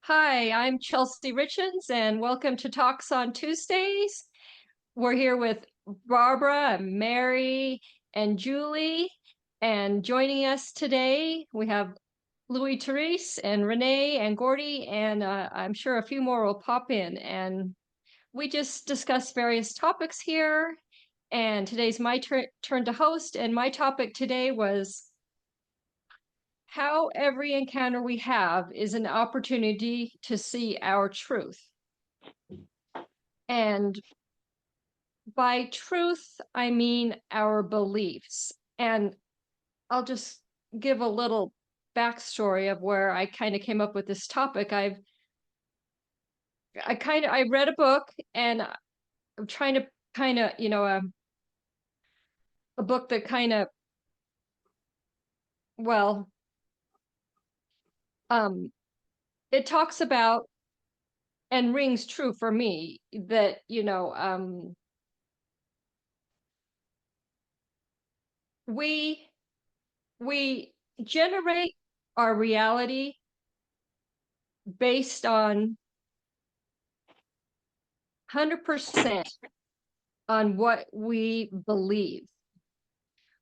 Hi, I'm Chelsea Richens, and welcome to Talks on Tuesdays. We're here with Barbara and Mary and Julie, and joining us today, we have Louis Therese and Renee and Gordy, and I'm sure a few more will pop in. And we just discuss various topics here. And today's my turn to host, and my topic today was how every encounter we have is an opportunity to see our truth. And by truth, I mean our beliefs. And I'll just give a little backstory of where I kind of came up with this topic. I read a book, and I'm trying to kind of, a book that kind of, well, um, it talks about and rings true for me that, we we generate our reality based on 100% on what we believe.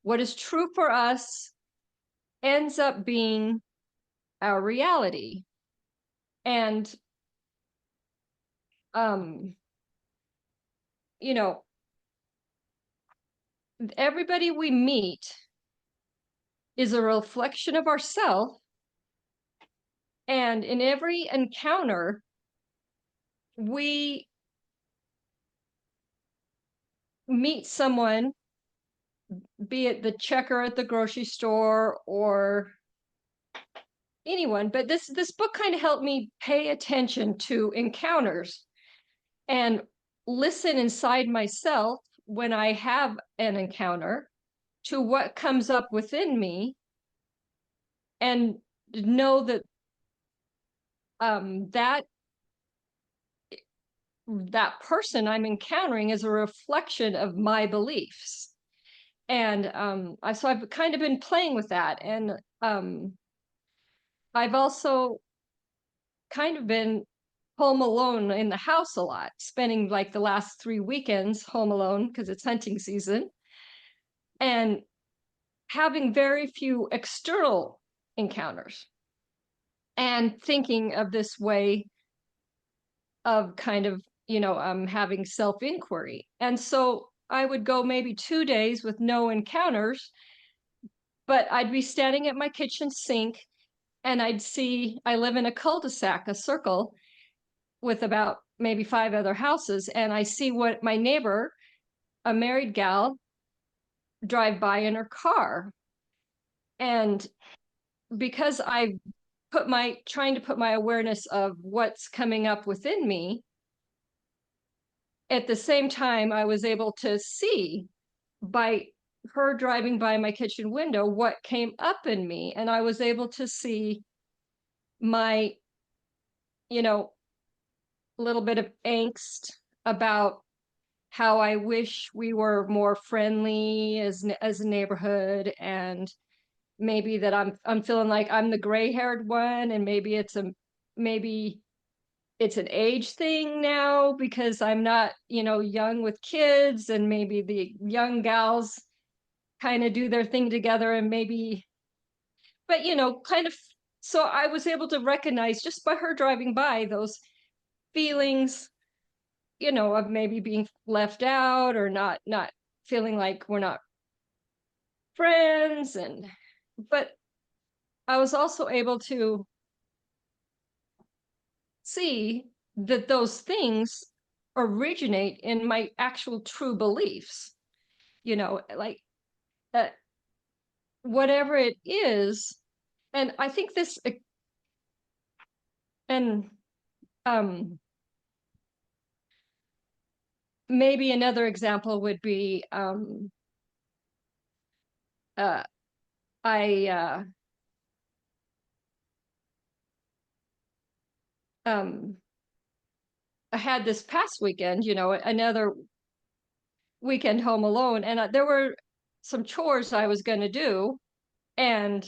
What is true for us ends up being our reality. And, um, you know, everybody we meet is a reflection of ourselves. And in every encounter, we meet someone, be it the checker at the grocery store or anyone, but this book kind of helped me pay attention to encounters and listen inside myself when I have an encounter to what comes up within me, and know that that that person I'm encountering is a reflection of my beliefs. And so I've kind of been playing with that, and I've also kind of been home alone in the house a lot, spending like the last 3 weekends home alone because it's hunting season, and having very few external encounters, and thinking of this way of kind of, having self-inquiry. And so I would go maybe 2 days with no encounters, but I'd be standing at my kitchen sink, and I live in a cul-de-sac, a circle, with about maybe 5 other houses, and I see what my neighbor, a married gal, drive by in her car. And because I trying to put my awareness of what's coming up within me, at the same time, I was able to see by her driving by my kitchen window what came up in me. And I was able to see my, you know, little bit of angst about how I wish we were more friendly as a neighborhood, and maybe that I'm feeling like I'm the gray-haired one, and maybe it's an age thing now because I'm not, young with kids, and maybe the young gals kind of do their thing together, and maybe, but kind of, so I was able to recognize just by her driving by those feelings, of maybe being left out, or not feeling like we're not friends. And but I was also able to see that those things originate in my actual true beliefs, like that, whatever it is. And I think this, and um maybe another example would be, uh I um I had this past weekend, another weekend home alone, and there were some chores I was going to do, and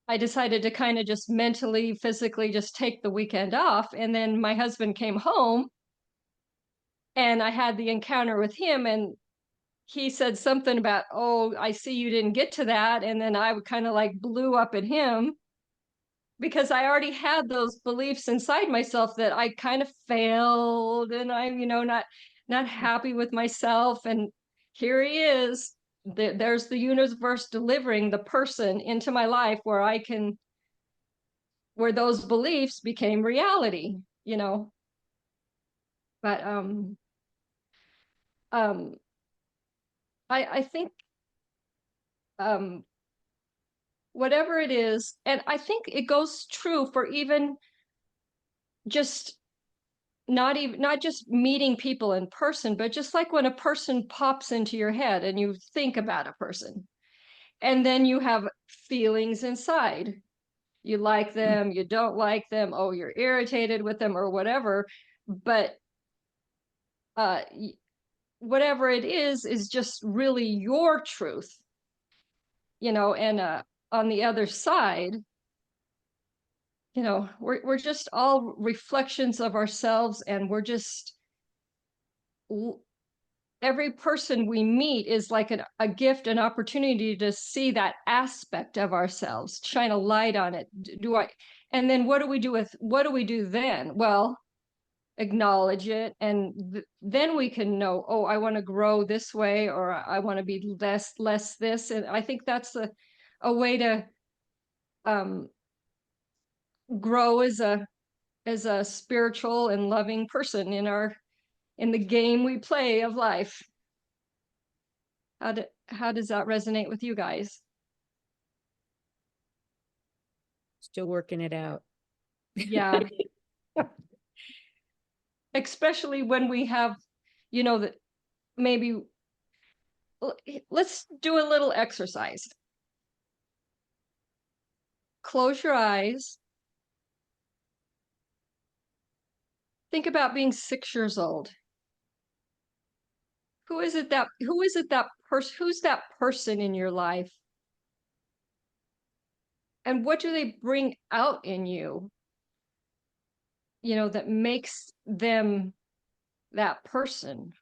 I decided to kind of just mentally, physically just take the weekend off. And then my husband came home and I had the encounter with him, and he said something about, "Oh, I see you didn't get to that." And then I kind of like blew up at him because I already had those beliefs inside myself that I kind of failed and I'm, not happy with myself. And here he is. There's the universe delivering the person into my life where those beliefs became reality. But um I think um whatever it is, and I think it goes true for even just not just meeting people in person, but just like when a person pops into your head and you think about a person, and then you have feelings inside. You like them, you don't like them, oh, you're irritated with them or whatever. But uh whatever it is just really your truth, and on the other side, we're just all reflections of ourselves, and we're just every person we meet is like a gift, an opportunity to see that aspect of ourselves, shine a light on it. And then what do we do then? Well, acknowledge it, and then we can know, oh, I want to grow this way, or I want to be less this. And I think that's a way to um, grow as a spiritual and loving person in the game we play of life. How does that resonate with you guys? Still working it out. Yeah. Especially when we have, that maybe let's do a little exercise. Close your eyes. Think about being 6 years old. Who's that person in your life? And what do they bring out in you, that makes them that person?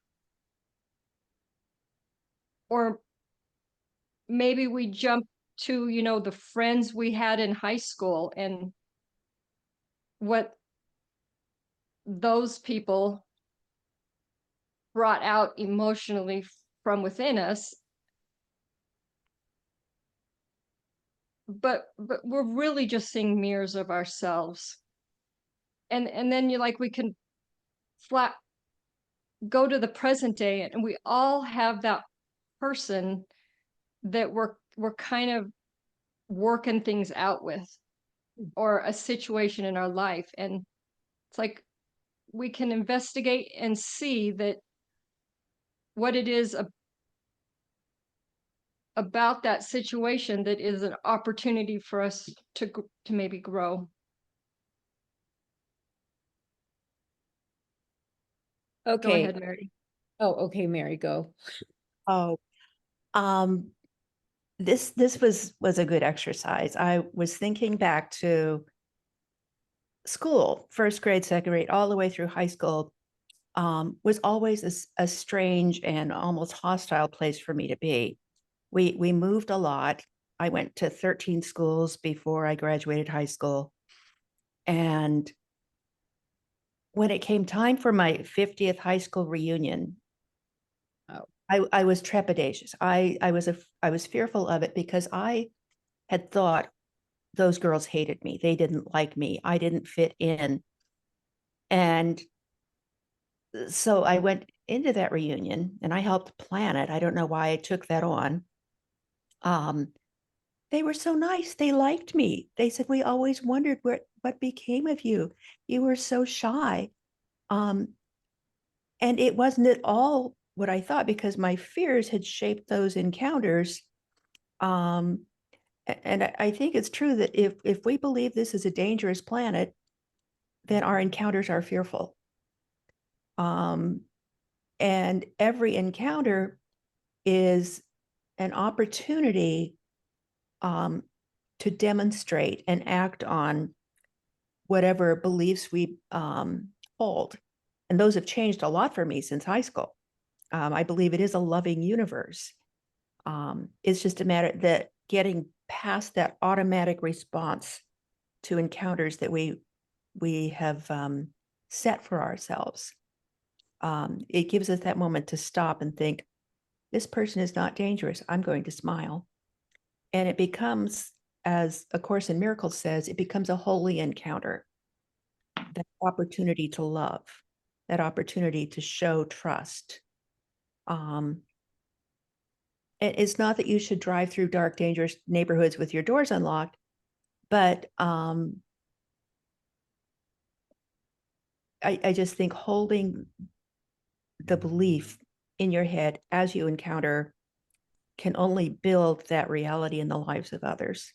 Or maybe we jump to, the friends we had in high school and what those people brought out emotionally from within us. But we're really just seeing mirrors of ourselves. And then we can flat go to the present day, and we all have that person that we're kind of working things out with, or a situation in our life. And it's like we can investigate and see that what it is about that situation that is an opportunity for us to maybe grow. Go Okay. ahead, Mary. Oh, okay, Mary, go. Oh, um, this was a good exercise. I was thinking back to school, first grade, second grade, all the way through high school, was always a strange and almost hostile place for me to be. We moved a lot. I went to 13 schools before I graduated high school. And when it came time for my 50th high school reunion, I was trepidatious. I was fearful of it because I had thought those girls hated me. They didn't like me. I didn't fit in. And so I went into that reunion and I helped plan it. I don't know why I took that on. They were so nice. They liked me. They said, we always wondered what became of you. You were so shy. Um, and it wasn't at all what I thought, because my fears had shaped those encounters. And I think it's true that if we believe this is a dangerous planet, then our encounters are fearful. And every encounter is an opportunity to demonstrate and act on whatever beliefs we hold. And those have changed a lot for me since high school. I believe it is a loving universe. It's just a matter that getting past that automatic response to encounters that we have set for ourselves. It gives us that moment to stop and think, this person is not dangerous. I'm going to smile. And it becomes, as A Course in Miracles says, it becomes a holy encounter. That opportunity to love, that opportunity to show trust. It's not that you should drive through dark, dangerous neighborhoods with your doors unlocked, but I just think holding the belief in your head as you encounter can only build that reality in the lives of others.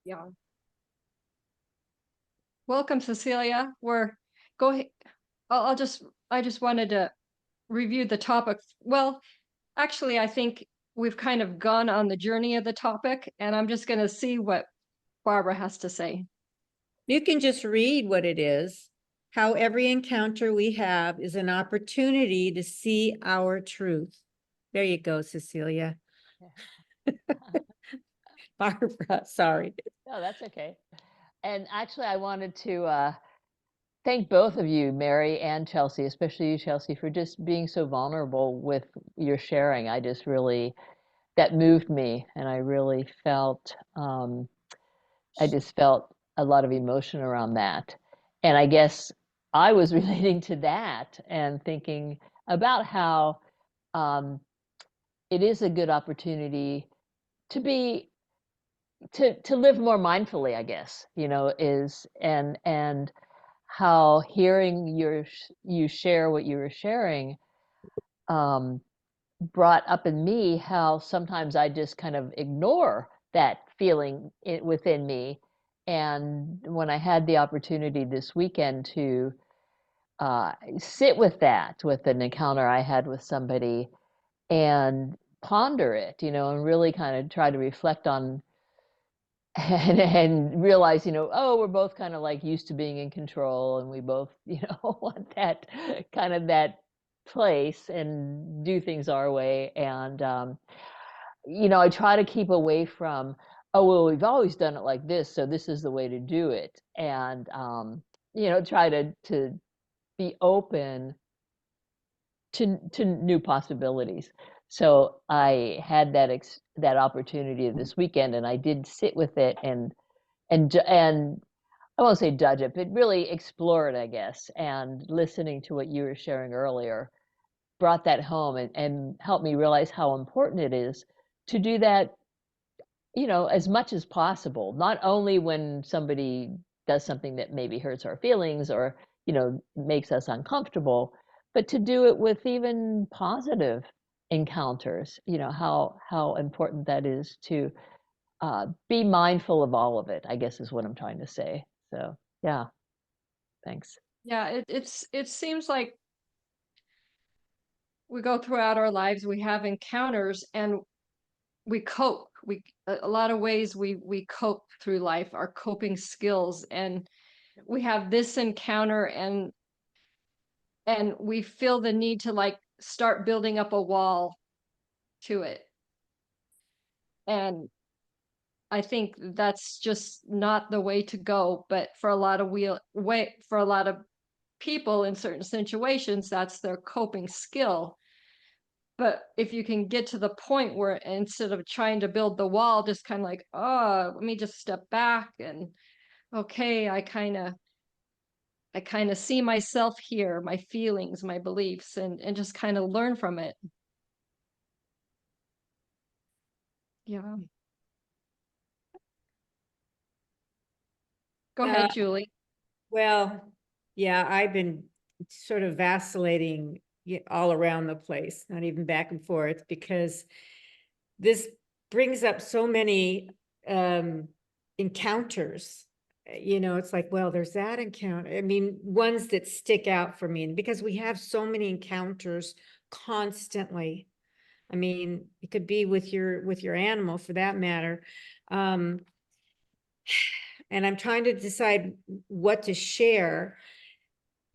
Yeah. Welcome, Cecilia. Go ahead. I just wanted to review the topic. Well, actually, I think we've kind of gone on the journey of the topic, and I'm just going to see what Barbara has to say. You can just read what it is. How every encounter we have is an opportunity to see our truth. There you go, Cecilia. Barbara, sorry. No, that's okay. And actually, I wanted to thank both of you, Mary and Chelsea, especially you, Chelsea, for just being so vulnerable with your sharing. I just really, that moved me, and I really felt, I just felt a lot of emotion around that. And I guess I was relating to that and thinking about how it is a good opportunity to be to live more mindfully, I guess, is and how hearing you share what you were sharing brought up in me how sometimes I just kind of ignore that feeling within me. And when I had the opportunity this weekend to sit with that, with an encounter I had with somebody, and ponder it, and really kind of try to reflect on and realize, oh, we're both kind of like used to being in control, and we both, want that kind of that place and do things our way. And, I try to keep away from, oh, well, we've always done it like this, so this is the way to do it. And, try to be open to new possibilities. So I had that opportunity this weekend, and I did sit with it and I won't say judge it, but really explore it, I guess. And listening to what you were sharing earlier brought that home and helped me realize how important it is to do that, as much as possible. Not only when somebody does something that maybe hurts our feelings or, makes us uncomfortable, but to do it with even positive encounters, how important that is to be mindful of all of it, I guess is what I'm trying to say. So, yeah, thanks. Yeah, it seems like we go throughout our lives, we have encounters, and we cope. A lot of ways we cope through life, our coping skills, and we have this encounter, and we feel the need to like start building up a wall to it. And I think that's just not the way to go. But for a lot of people in certain situations, that's their coping skill. But if you can get to the point where instead of trying to build the wall, just kind of like, oh, let me just step back and okay, I kind of see myself here, my feelings, my beliefs, and just kind of learn from it. Yeah. Go ahead, Julie. Well, yeah, I've been sort of vacillating all around the place, not even back and forth, because this brings up so many encounters. It's like, well, there's that encounter. I mean, ones that stick out for me, and because we have so many encounters constantly, I mean, it could be with your animal for that matter. And I'm trying to decide what to share.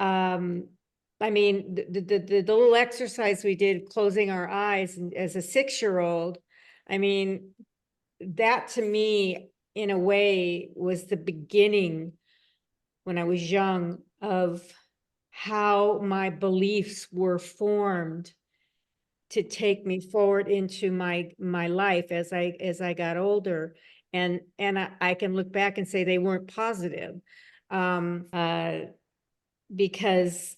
I mean, the little exercise we did, closing our eyes and as a 6-year-old, I mean, that to me, in a way, was the beginning when I was young of how my beliefs were formed to take me forward into my life as I got older. And I can look back and say they weren't positive. Because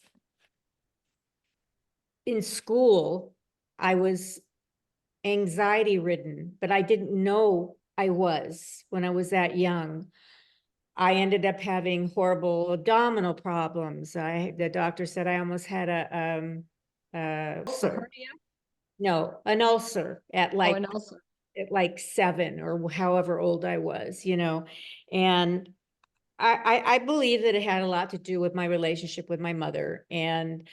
in school, I was anxiety ridden, but I didn't know I was when I was that young. I ended up having horrible abdominal problems. The doctor said I almost had ulcer. Cardiac? No, an ulcer at Oh, and also, at like 7 or however old I was, and I believe that it had a lot to do with my relationship with my mother. And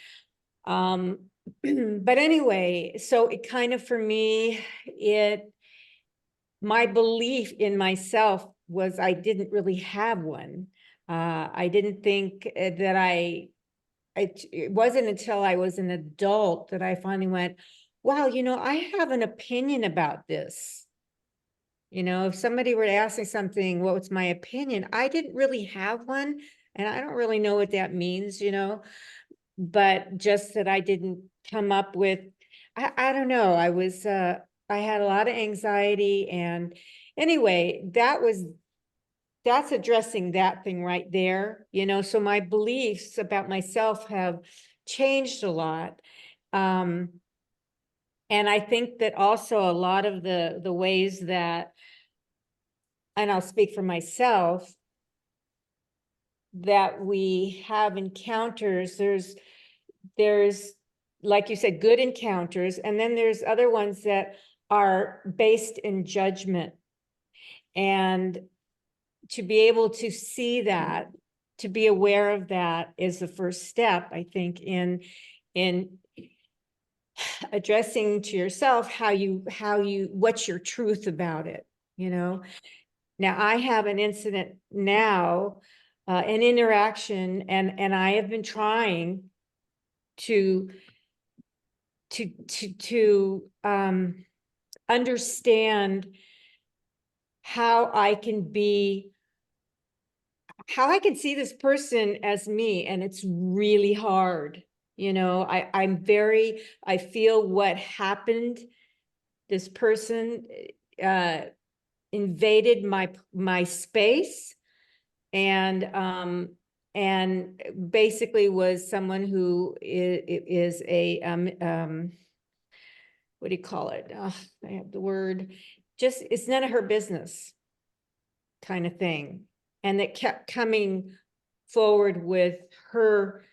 but anyway, so it kind of, for me, my belief in myself was I didn't really have one. I didn't think that it wasn't until I was an adult that I finally went, wow, I have an opinion about this. If somebody were to ask me something, what was my opinion? I didn't really have one, and I don't really know what that means, but just that I didn't come up with, I don't know. I had a lot of anxiety, and anyway, that's addressing that thing right there, so my beliefs about myself have changed a lot. And I think that also a lot of the ways that, and I'll speak for myself, that we have encounters, there's, like you said, good encounters, and then there's other ones that are based in judgment. And to be able to see that, to be aware of that, is the first step, I think, in addressing to yourself what's your truth about it, Now, I have an incident now, an interaction, and I have been trying to understand how I can see this person as me, and it's really hard. I feel what happened. This person invaded my space, and basically was someone who is a what do you call it? I have the word. Just, it's none of her business kind of thing. And that kept coming forward with her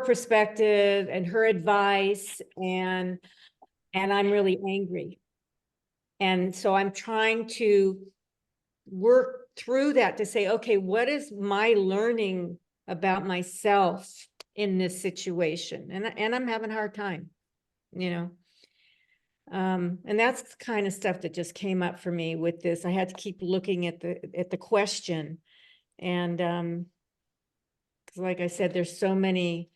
perspective and her advice, and I'm really angry. And so I'm trying to work through that to say, okay, what is my learning about myself in this situation? And I'm having a hard time, and that's the kind of stuff that just came up for me with this. I had to keep looking at the question. And 'cause like I said, there's so many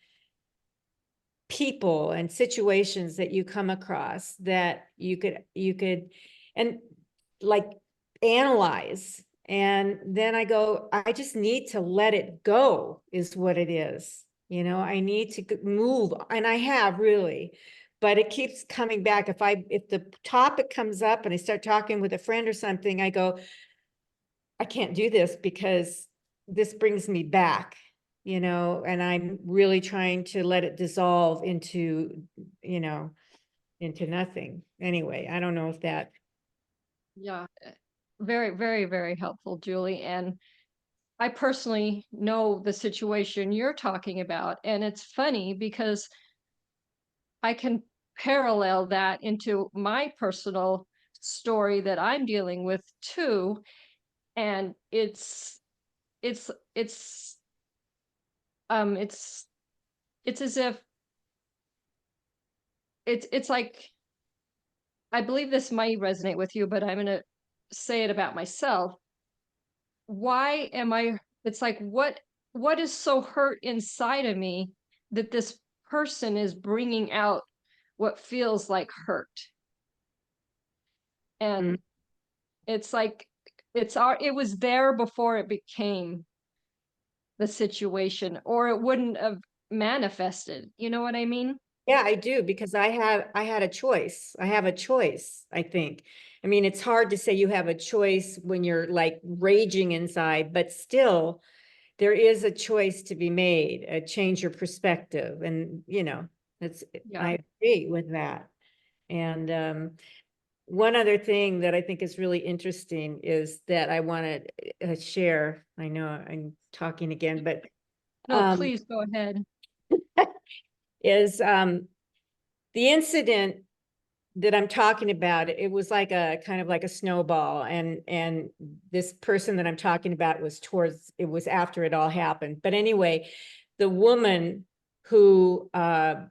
people and situations that you come across that you could and like analyze. And then I go, I just need to let it go, is what it is. I need to move, and I have really, but it keeps coming back. If the topic comes up and I start talking with a friend or something, I go, I can't do this because this brings me back, and I'm really trying to let it dissolve into nothing. Anyway, I don't know if that. yeah, very, very, very helpful, Julie. And I personally know the situation you're talking about. And it's funny because I can parallel that into my personal story that I'm dealing with too. And it's it's it's as if, it's like, I believe this might resonate with you, but I'm gonna say it about myself. Why am I, it's like, what is so hurt inside of me that this person is bringing out what feels like hurt? And it's like, it was there before it became the situation, or it wouldn't have manifested. You know what I mean? Yeah, I do, because I had a choice. I have a choice, I think. I mean, it's hard to say you have a choice when you're like raging inside, but still there is a choice to be made, change your perspective. And, it's, Yeah. I agree with that. And one other thing that I think is really interesting is that I want to share. I know I'm talking again, but No, please go ahead. is the incident that I'm talking about. It was like a kind of like a snowball, and this person that I'm talking about was it was after it all happened. But anyway, the woman who my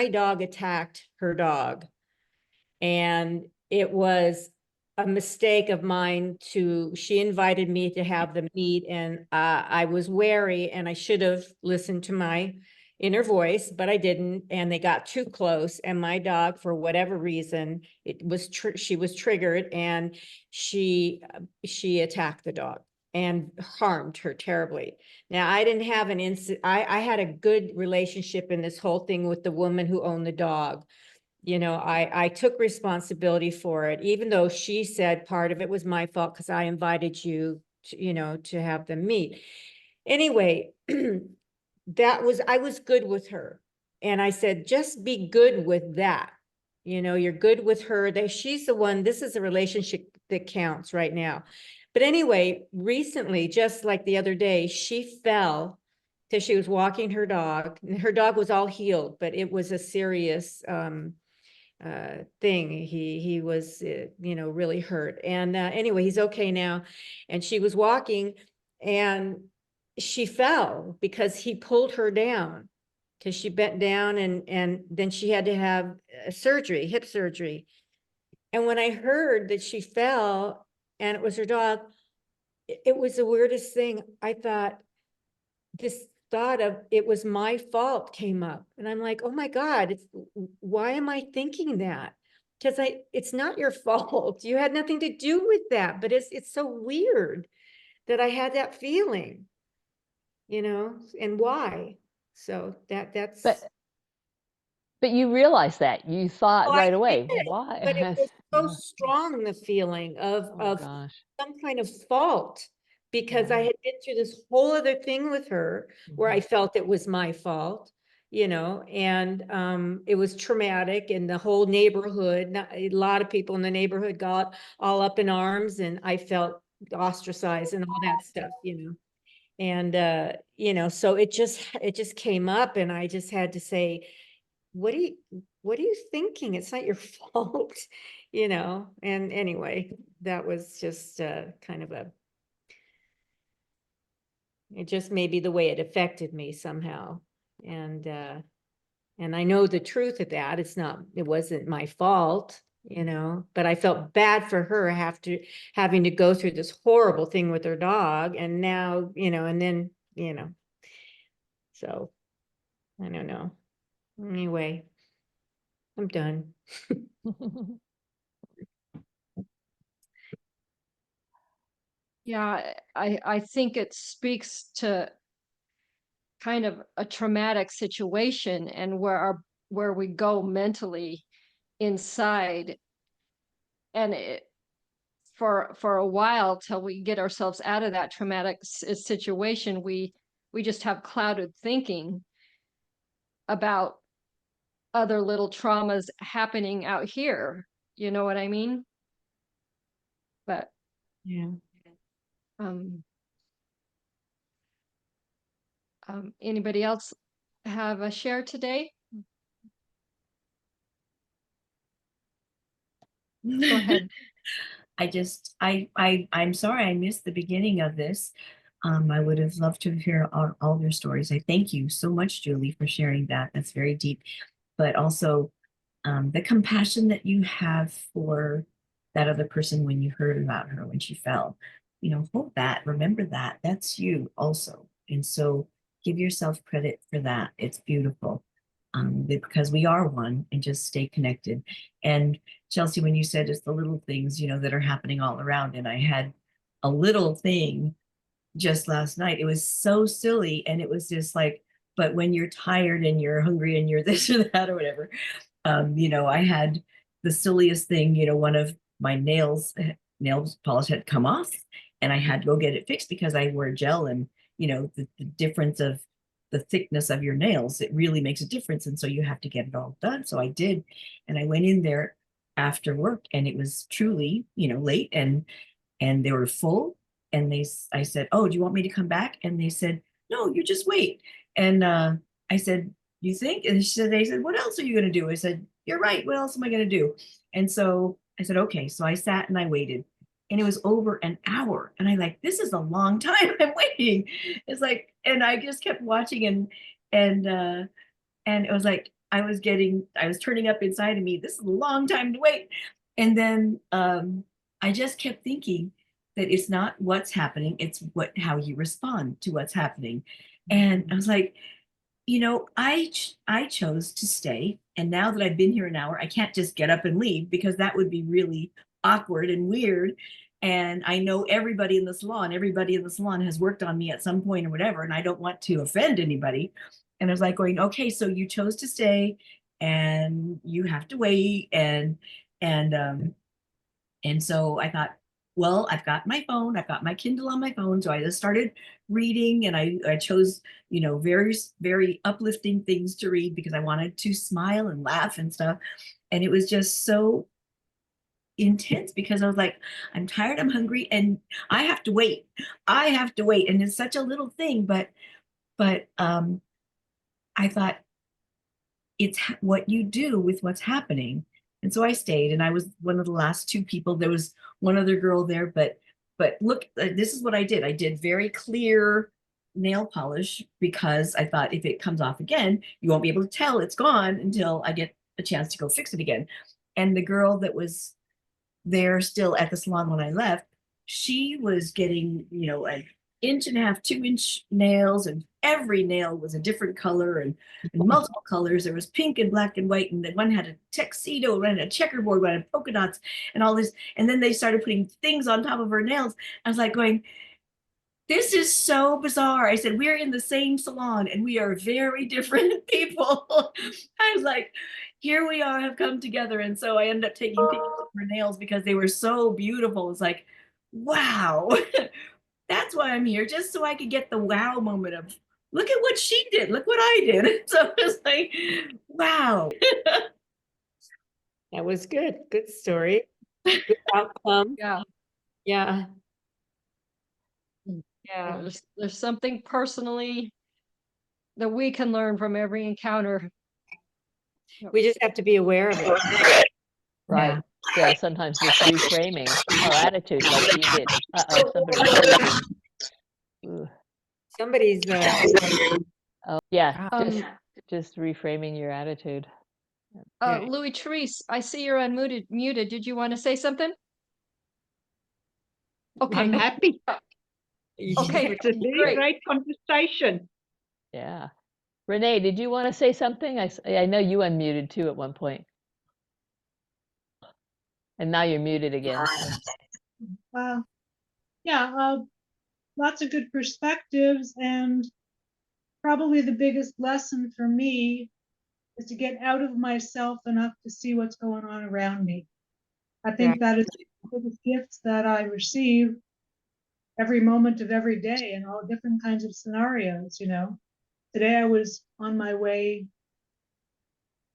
dog attacked her dog, and it was a mistake of mine she invited me to have them meet, and I was wary, and I should have listened to my inner voice, but I didn't, and they got too close, and my dog, for whatever reason, she was triggered, and she attacked the dog and harmed her terribly. Now, I didn't have an incident. I had a good relationship in this whole thing with the woman who owned the dog. I took responsibility for it, even though she said part of it was my fault because I invited you to have them meet. Anyway, I was good with her. And I said, just be good with that. You're good with her. She's the one, this is a relationship that counts right now. But anyway, recently, just like the other day, she fell because she was walking her dog. And her dog was all healed, but it was a serious thing. He was really hurt, and anyway, he's okay now. And she was walking, and she fell because he pulled her down, because she bent down, and then she had to have hip surgery. And when I heard that she fell and it was her dog, it was the weirdest thing. I thought, this thought of it was my fault came up, and I'm like, oh my God, why am I thinking that? Because it's not your fault. You had nothing to do with that. But it's so weird that I had that feeling, and why. So that's But you realized that. You thought oh, I right did, away, but it why? was so strong, the feeling Oh of gosh. some kind of fault, because I Yeah. had been through this whole other thing with her where I Mhm. felt it was my fault, and it was traumatic, and the whole neighborhood, a lot of people in the neighborhood got all up in arms, and I felt ostracized and all that stuff, and so it just came up, and I just had to say, what are you thinking? It's not your fault, and anyway, that was just kind of it just may be the way it affected me somehow. And I know the truth of that. It wasn't my fault, but I felt bad for her having to go through this horrible thing with her dog. And now, and then, so I don't know. Anyway, I'm done. Yeah, I think it speaks to kind of a traumatic situation, and where we go mentally inside, and for a while, till we get ourselves out of that traumatic situation, we just have clouded thinking about other little traumas happening out here. You know what I mean? But Yeah. um anybody else have a share today? Go ahead. I'm sorry I missed the beginning of this, I would have loved to hear all of your stories. I thank you so much, Julie, for sharing that. That's very deep, but also the compassion that you have for that other person when you heard about her when she fell. You know, hold that, remember that. That's you also. And so give yourself credit for that. It's beautiful. Because we are one, and just stay connected. And Chelsea, when you said it's the little things, you know, that are happening all around, and I had a little thing just last night. It was so silly, and it was just like, but when you're tired and you're hungry and you're this or that or whatever, you know, I had the silliest thing, you know, one of my nails polish had come off, and I had to go get it fixed because I wear gel, and you know, the difference of the thickness of your nails, it really makes a difference. And so you have to get it all done. So I did. And I went in there after work, and it was truly, you know, late, and they were full. And I said, "Oh, do you want me to come back?" And they said, "No, you just wait." And I said, "You think?" And they said, "What else are you going to do?" I said, "You're right. What else am I going to do?" And so I said, "Okay." So I sat and I waited, and it was over an hour. And I like, this is a long time I'm waiting. It's like, and I just kept watching, and and it was like I was turning up inside of me. This is a long time to wait. And then I just kept thinking that it's not what's happening, it's how you respond to what's happening. And I was like, you know, I chose to stay, and now that I've been here an hour, I can't just get up and leave because that would be really awkward and weird. And I know everybody in the salon, everybody in the salon has worked on me at some point or whatever, and I don't want to offend anybody. And I was like going, okay, so you chose to stay, and you have to wait, and and so I thought, well, I've got my phone, I've got my Kindle on my phone. So I just started reading, and I chose, you know, very, very uplifting things to read because I wanted to smile and laugh and stuff. And it was just so intense because I was like, I'm tired, I'm hungry, and I have to wait. I have to wait. And it's such a little thing, but I thought, it's what you do with what's happening. And so I stayed, and I was one of the last two people. There was one other girl there, but look, this is what I did. I did very clear nail polish because I thought if it comes off again, you won't be able to tell it's gone until I get a chance to go fix it again. And the girl that was there still at the salon when I left, she was getting, you know, an inch and a half, 2-inch nails, and every nail was a different color, and multiple colors. There was pink and black and white, and then one had a tuxedo, one had a checkerboard, one had polka dots, and all this. And then they started putting things on top of her nails. I was like going, this is so bizarre. I said, we're in the same salon and we are very different people. I was like, here we are, have come together. And so I ended up taking pictures of her nails because they were so beautiful. It's like, wow, that's why I'm here, just so I could get the wow moment of, look at what she did, look what I did. So it's like, wow. That was good. Good story. Good outcome. Yeah. Yeah. Yeah. There's something personally that we can learn from every encounter. We just have to be aware of it. Right. Yeah, sometimes just reframing our attitude like you did. Uh-oh, somebody's Ooh. Somebody's Oh, yeah, Um, just reframing your attitude. Yeah. Louis Therese, I see you're unmuted. Muted. Did you want to say something? Okay. I'm happy. Okay, It's a really great. great conversation. Yeah. Renee, did you want to say something? I know you unmuted too at one point. And now you're muted again. Yeah, lots of good perspectives, and probably the biggest lesson for me is to get out of myself enough to see what's going on around me. I think that is the biggest gifts that I receive every moment of every day in all different kinds of scenarios, you know. Today I was on my way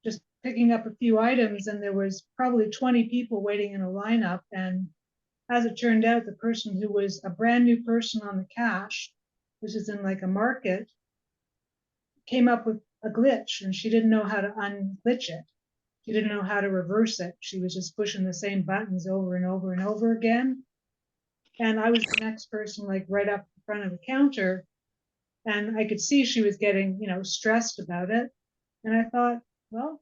just picking up a few items, and there was probably 20 people waiting in a lineup, and as it turned out, the person who was a brand new person on the cash, which is in like a market, came up with a glitch, and she didn't know how to unglitch it. She didn't know how to reverse it. She was just pushing the same buttons over and over and over again. And I was the next person, like right up front of the counter. And I could see she was getting, stressed about it. And I thought, well,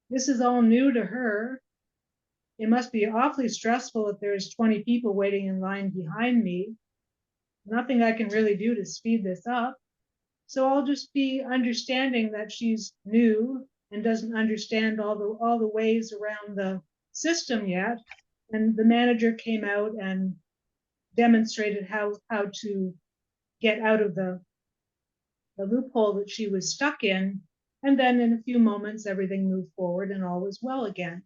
this is all new to her. It must be awfully stressful if there's 20 people waiting in line behind me. Nothing I can really do to speed this up. So I'll just be understanding that she's new and doesn't understand all the ways around the system yet. And the manager came out and demonstrated how to get out of the loophole that she was stuck in. And then in a few moments, everything moved forward and all was well again.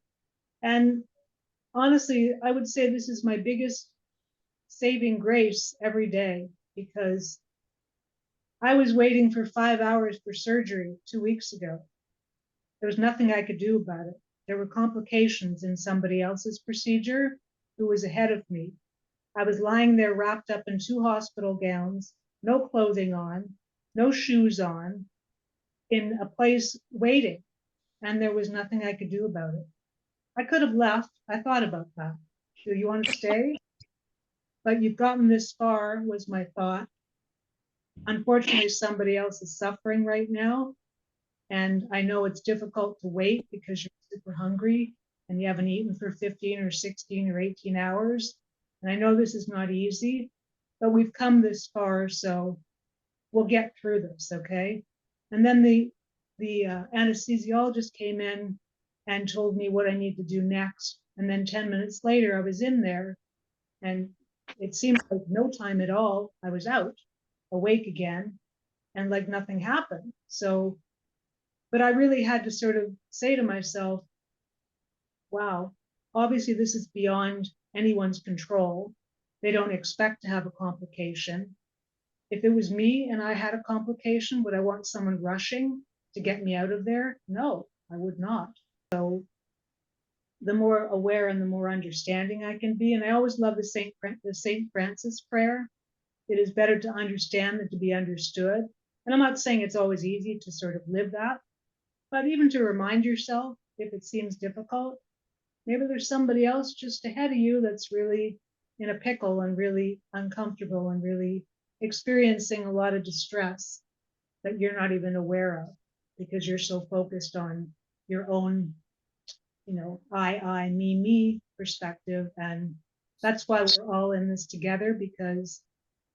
And honestly, I would say this is my biggest saving grace every day, because I was waiting for 5 hours for surgery 2 weeks ago. There was nothing I could do about it. There were complications in somebody else's procedure who was ahead of me. I was lying there wrapped up in 2 hospital gowns, no clothing on, no shoes on, in a place waiting, and there was nothing I could do about it. I could have left. I thought about that. Do you want to stay? But you've gotten this far, was my thought. Unfortunately, somebody else is suffering right now. And I know it's difficult to wait because you're super hungry and you haven't eaten for 15 or 16 or 18 hours. And I know this is not easy, but we've come this far, so we'll get through this, okay? And then the anesthesiologist came in and told me what I need to do next. And then 10 minutes later, I was in there, and it seemed like no time at all. I was out, awake again, and like nothing happened. So, but I really had to sort of say to myself, wow, obviously this is beyond anyone's control. They don't expect to have a complication. If it was me and I had a complication, would I want someone rushing to get me out of there? No, I would not. So the more aware and the more understanding I can be, and I always love the St. Francis prayer. It is better to understand than to be understood. And I'm not saying it's always easy to sort of live that, but even to remind yourself, if it seems difficult, maybe there's somebody else just ahead of you that's really in a pickle and really uncomfortable and really experiencing a lot of distress that you're not even aware of because you're so focused on your own, I, me perspective. And that's why we're all in this together, because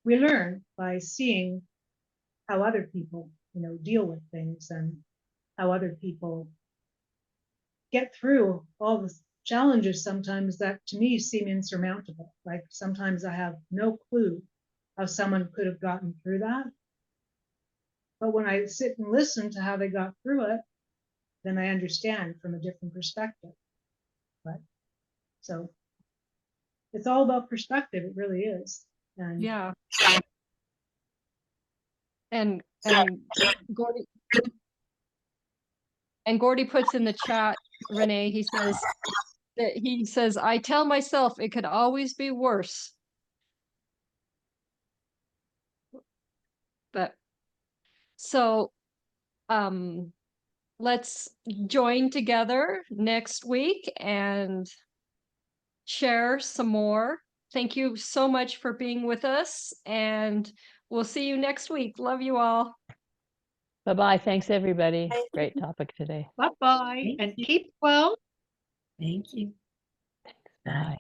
we learn by seeing how other people, deal with things and how other people get through all the challenges sometimes that to me seem insurmountable. Like sometimes I have no clue how someone could have gotten through that. But when I sit and listen to how they got through it, then I understand from a different perspective. Right? So it's all about perspective. It really is. And Yeah. And Gordy puts in the chat, Renee, he says, I tell myself it could always be worse. But so let's join together next week and share some more. Thank you so much for being with us, and we'll see you next week. Love you all. Bye-bye. Thanks, everybody. Great topic today. Bye-bye, Thank and you. keep well. Thank you. Bye.